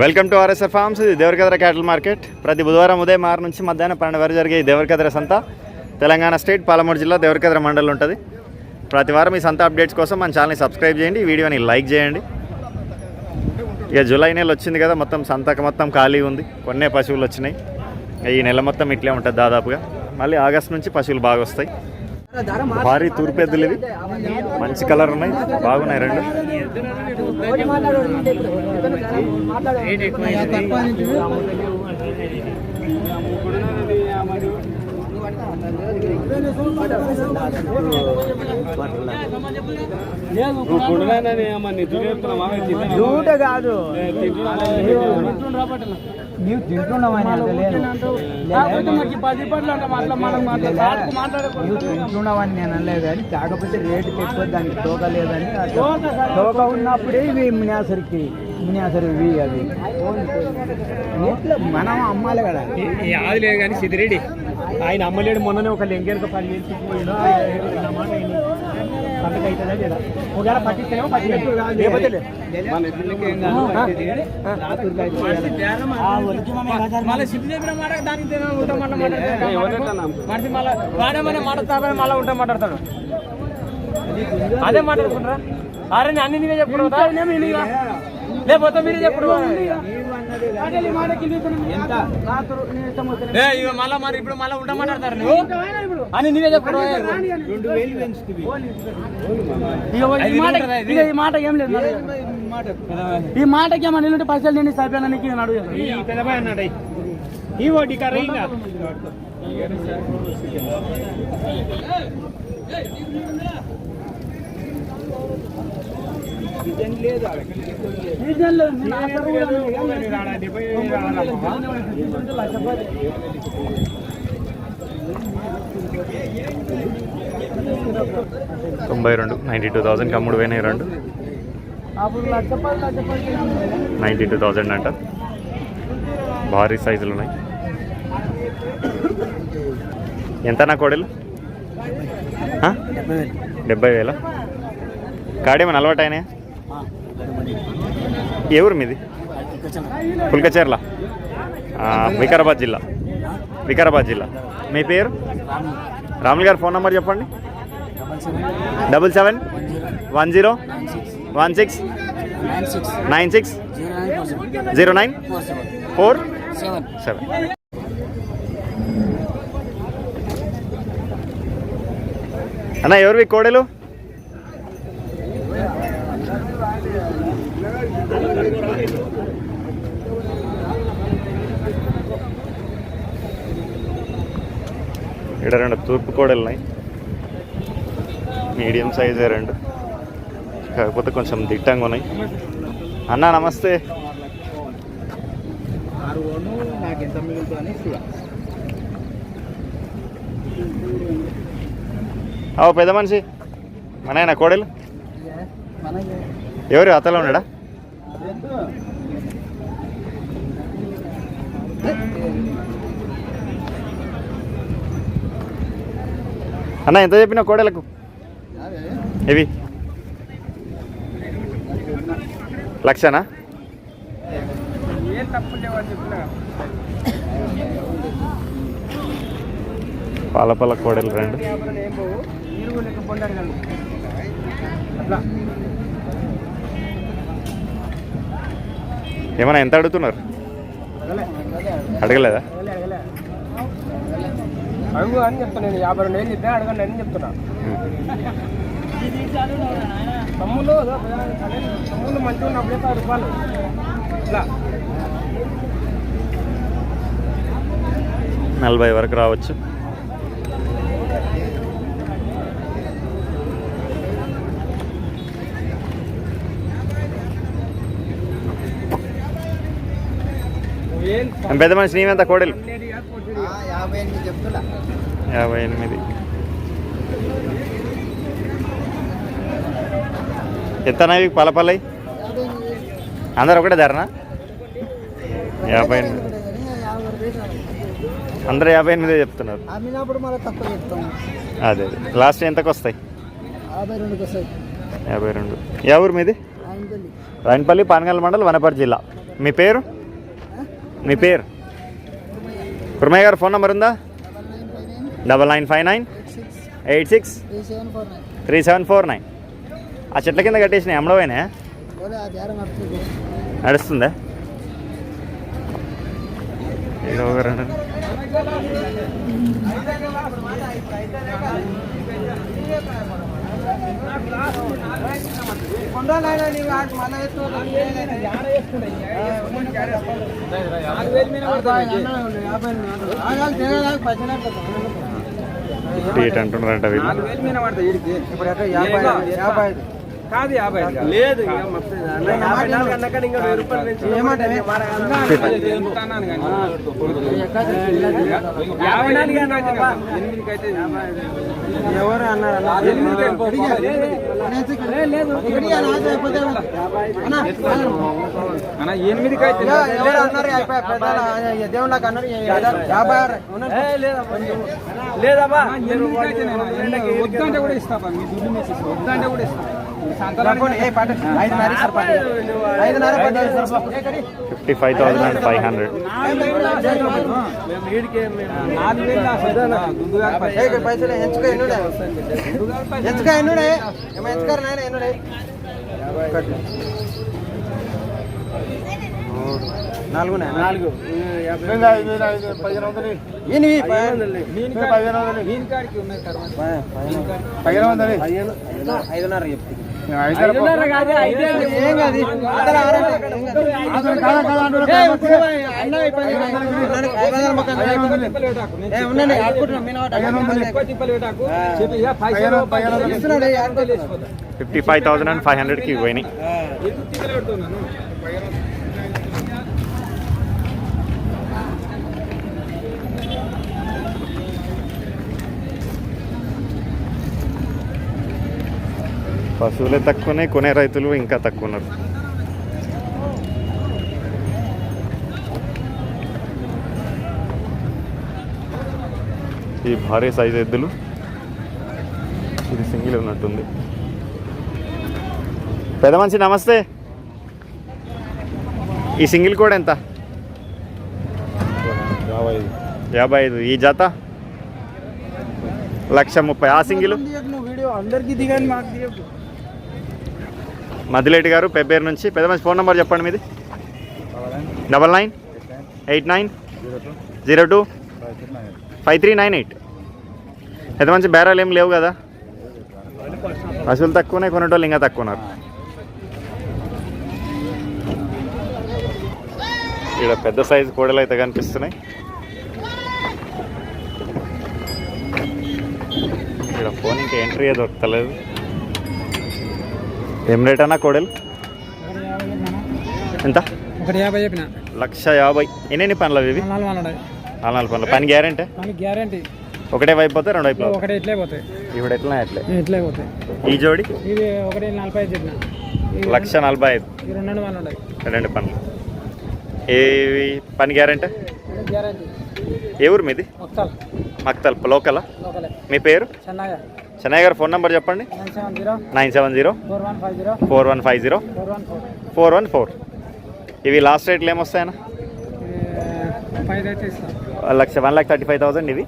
Welcome to RSR forms. ఇది Devarakadra cattle market. ప్రతి బుధవారం ఉదయం 6 నుంచి మధ్యాహ్నం 12 వరకు జరిగే ఈ దేవరకద్ర సంత తెలంగాణ స్టేట్ పాలమూరు జిల్లా దేవరకద్ర మండలం ఉంటుంది. ప్రతి వారం ఈ సంత అప్డేట్స్ కోసం మన ఛానల్ని సబ్స్క్రైబ్ చేయండి, ఈ వీడియోని లైక్ చేయండి. ఇక జూలై నెల వచ్చింది కదా, మొత్తం సంతక మొత్తం ఖాళీ ఉంది, కొన్నే పశువులు వచ్చినాయి. ఈ నెల మొత్తం ఇట్లే ఉంటుంది దాదాపుగా. మళ్ళీ ఆగస్ట్ నుంచి పశువులు బాగా వస్తాయి. భారీ తూర్పెద్దులు ఇవి, మంచి కలర్ ఉన్నాయి, బాగున్నాయి రెండు. కాదు నీవు తింటున్నావని తింటున్నావని నేను అనలేదు, కానీ కాకపోతే రేటు ఎక్కువ, దానికి తోక లేదని. తోక ఉన్నప్పుడే ఇవి మినాసరికి ఇవి అవి మనం అమ్మాలి కదా. అది లేదు కానీ సిద్ధిరెడ్డి ఆయన అమ్మలేడు. మొన్ననే ఒక లెంగేరుకు 10 వేలు అవుతుందా లేదా, ఒకవేళ పట్టిస్తేనేమో మళ్ళీ ఉంటా మాట్లాడతాడు. అదే మాట్లాడుకుంటారా? అరే అన్ని నీవే చెప్పుడు, లేకపోతే మీరే చెప్పుడు. మళ్ళీ మరి ఇప్పుడు మళ్ళీ ఉంటా మాట్లాడతారు నువ్వు అని నీవే చెప్పుడు. ఈ మాట ఏం లేదు, ఈ మాటకి ఏమన్నా నిల్లుంటే పైసలు నేను సరిపోయానికి అడుగు పెద్దబాయ్ అన్నాడు. ఈ ఓటి కర్రీగా $92,000 92,000 కమ్ముడు పోయినాయి రెండు. 92,000 అంట. భారీ సైజులు ఉన్నాయి. ఎంత నా కోడలు? 70,000. కాడేమని అలవాటు అయినాయా? ఏ ఊరు మీది? పుల్కచెర్ల, వికారాబాద్ జిల్లా. మీ పేరు? రాములు గారు ఫోన్ నెంబర్ చెప్పండి. 7716960947. అన్న ఎవరివి కోడలు? ఇక్కడ రెండు తూర్పు కోడలు ఉన్నాయి, మీడియం సైజే రెండు, కాకపోతే కొంచెం దిట్టంగా ఉన్నాయి. అన్న నమస్తే. పెద్ద మనిషి మన కోడలు ఎవరు? అతలో ఉన్నాడా? అన్న ఎంత చెప్పిన కోడలకు ఇవి? 1,00,000నా? పాలపల్ల కోడలు రెండు. ఏమన్నా ఎంత అడుగుతున్నారు? అడగలేదా? అడుగు అని చెప్తాను నేను. 52,000 చెప్పా, అడగండి అని చెప్తున్నా. తమ్ముళ్ళు మంచిగా ఉన్నప్పుడే 10 రూపాయలు ఇట్లా 40 వరకు రావచ్చు. పెద్ద మనిషి నీవెంత కోడలు? 58. ఎంతనవి పలపల్లయి? అందరు ఒకటే ధరనా? 58. అందరూ 58 చెప్తున్నారు. అదే లాస్ట్ ఎంతకు వస్తాయి? 52. ఏ ఊరు మీది? రాయనపల్లి, పానగల్ మండల్, వనపర్తి జిల్లా. మీ పేరు మీ పేరు కుర్మయ్య గారు ఫోన్ నెంబర్ ఉందా? 9959863749. ఆ చెట్ల కింద కట్టేసినాయి అమ్మడమైనా నడుస్తుందా? అంటున్నారంట వీళ్ళు. కాదు 50 లేదు ఎవరు అన్నారు? 8కి అయితే దేవుళ్ళకి అన్నారు 56 లేదమ్మా. వద్దంటే కూడా ఇస్తా, మీ దుడ్డు మీద వద్దంటే కూడా ఇస్తా. 55,500. పైసలు ఎంచుకో ఎన్నుడే ఎంచుకారు నాయన ఎన్నుడే 4 55,500కి పోయినాయి. పశువులే తక్కువనే, కొనే రైతులు ఇంకా తక్కువ ఉన్నారు. ఈ భారీ సైజు ఎద్దులు, ఇది సింగిల్ ఉన్నట్టుంది. పెద్ద మనిషి నమస్తే. ఈ సింగిల్ కూడా ఎంత? 55. ఈ జత 1,30,000. ఆ సింగిల్ అందరికి దిగండి, మాకు దిగదు. మదిలేటి గారు పెబ్బేరు నుంచి. పెద్ద మనిషి ఫోన్ నెంబర్ చెప్పండి మీది. 9989025398. పెద్ద మంచి బేరాలు ఏం లేవు కదా? పశువులు తక్కువనే, కొనేటోళ్ళు ఇంకా తక్కువ ఉన్నారు. ఇక్కడ పెద్ద సైజు కోడలు అయితే కనిపిస్తున్నాయి. ఇక్కడ ఫోన్ ఇంకా ఎంట్రీ దొరకలేదు. ఏం రేట్ అన్నా కోడలు? ఎంత? 150 చెప్పిన. 150,000. ఎన్ని పనులు ఇవి? 4 పనులు. పని గ్యారెంటీ? గ్యారెంటీ. ఒకటే వైపు పోతే రెండు వైపు ఒకటే ఇట్లే పోతాయి. ఇప్పుడు ఎట్లా ఇట్లే పోతాయి. ఈ జోడి ఇది 145 చెప్పిన. 145,000. 2 పనులు ఉన్నాయి. 2 పనులు. ఏ పని గ్యారెంటీ? గ్యారెంటీ. ఏ ఊరు మీది? మక్తల్ లోకలా? మీ పేరు? చెన్నయ్య గారు ఫోన్ నెంబర్ చెప్పండి. 97041504150 ఇవి లాస్ట్ రేట్లు ఏమొస్తాయన్నా? 1,35,000 ఇవి.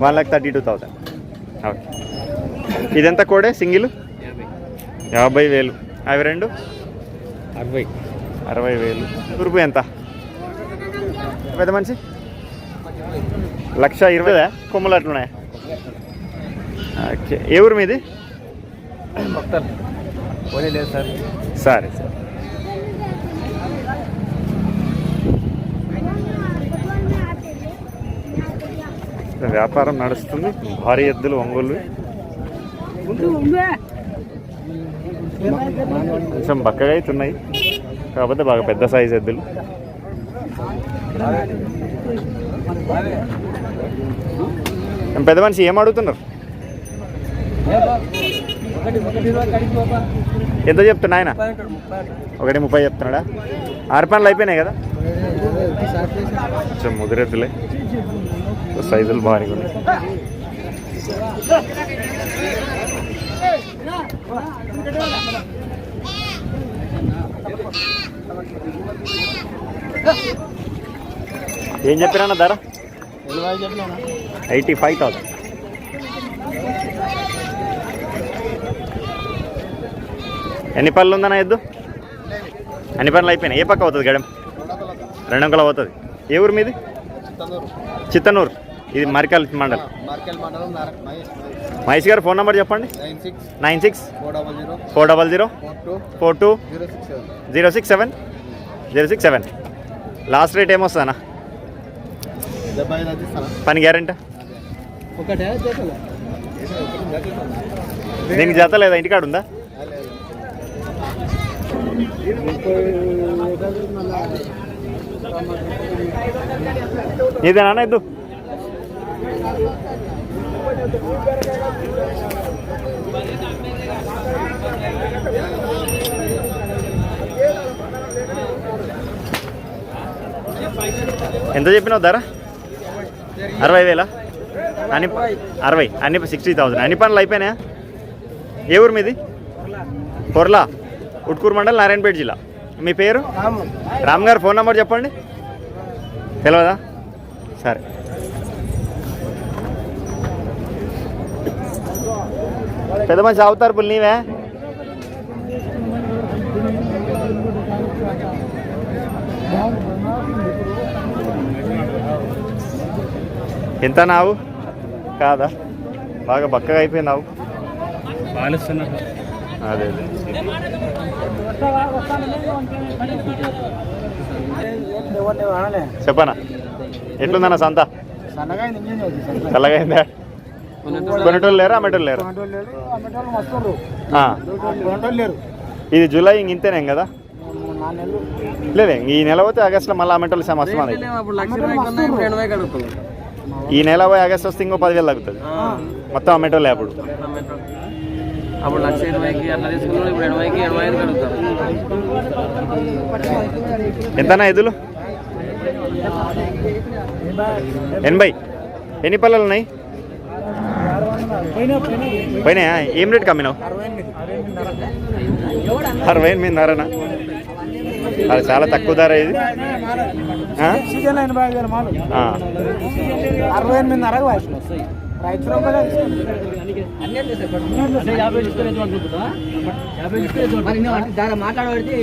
1,32,000. ఓకే. ఇదెంత కోడే సింగిల్? 50,000. అవి రెండు 60,000. తూర్పు ఎంత పెద్ద మనిషి? 1,20,000. కొమ్ములు అట్లున్నాయా? ఓకే. ఏ ఊరు మీది? లేదు సార్. సరే సార్. వ్యాపారం నడుస్తుంది. భారీ ఎద్దులు, ఒంగోలు కొంచెం బక్కగా అవుతున్నాయి, కాకపోతే బాగా పెద్ద సైజు ఎద్దులు. పెద్ద మనిషి ఏం అడుగుతున్నారు? ఎంత చెప్తున్నా ఆయన? 1,30,000 చెప్తున్నాడా? 6 పనులు అయిపోయినాయి కదా? కొంచెం ముదిరెద్దులే, సైజులు భారీగా ఉన్నాయి. ఏం చెప్పినా ధర 85,000. ఎన్ని పనులు ఉందన్న ఎద్దు? అన్ని పనులు అయిపోయినాయి. ఏ పక్క అవుతుంది గడం? 2 అంకలు అవుతుంది. ఏ ఊరు మీది? చిత్తనూరు. ఇది మరికల్ మండల్. మహేష్ గారు ఫోన్ నెంబర్ చెప్పండి. 96-400-42-067. లాస్ట్ రేట్ ఏమొస్తుందన్నా? పని గ్యారెంటీ? దీనికి జత లేదా? ఇంటికాడ ఉందా? ఇదేనా ఇద్దు? ఎంత చెప్పినావు ధర? 60,000? అన్ని 60, అన్ని 60,000. అన్ని పనులు అయిపోయినాయా? ఏ ఊరు మీది? కొర్లా, ఉట్కూరు మండల్, నారాయణపేట జిల్లా. మీ పేరు? రామ్ గారు ఫోన్ నెంబర్ చెప్పండి. తెలియదా? సరే. పెద్ద మంచి అవుతారు పుల్ నీవే. ఎంత నావు కాదా? బాగా బక్కగా అయిపోయినావు. అదే చెప్పనా? ఎట్లుందన్న సంత? చల్లగైందా? కొనేటోళ్ళు లేరా? అమ్మేటోళ్ళు లేరా? ఇది జూలై ఇంతేనేం కదా? లేదే, ఈ నెల పోతే ఆగస్టులో మళ్ళీ అమ్మేటోళ్ళు వస్తుంది. ఈ నెల పోయి ఆగస్ట్ వస్తే ఇంకో 10,000 తగ్గుతుంది మొత్తం అమ్మేటోళ్ళే. అప్పుడు 1,20,000 ఎంతనా ఎద్దులు? 80. ఎన్ని పళ్ళలు ఉన్నాయి? పోయినాయా? ఏం రేట్ కమ్మినావు? 68,000. అది చాలా తక్కువ ధర ఇది. 68,000 మాట్లాడబడితే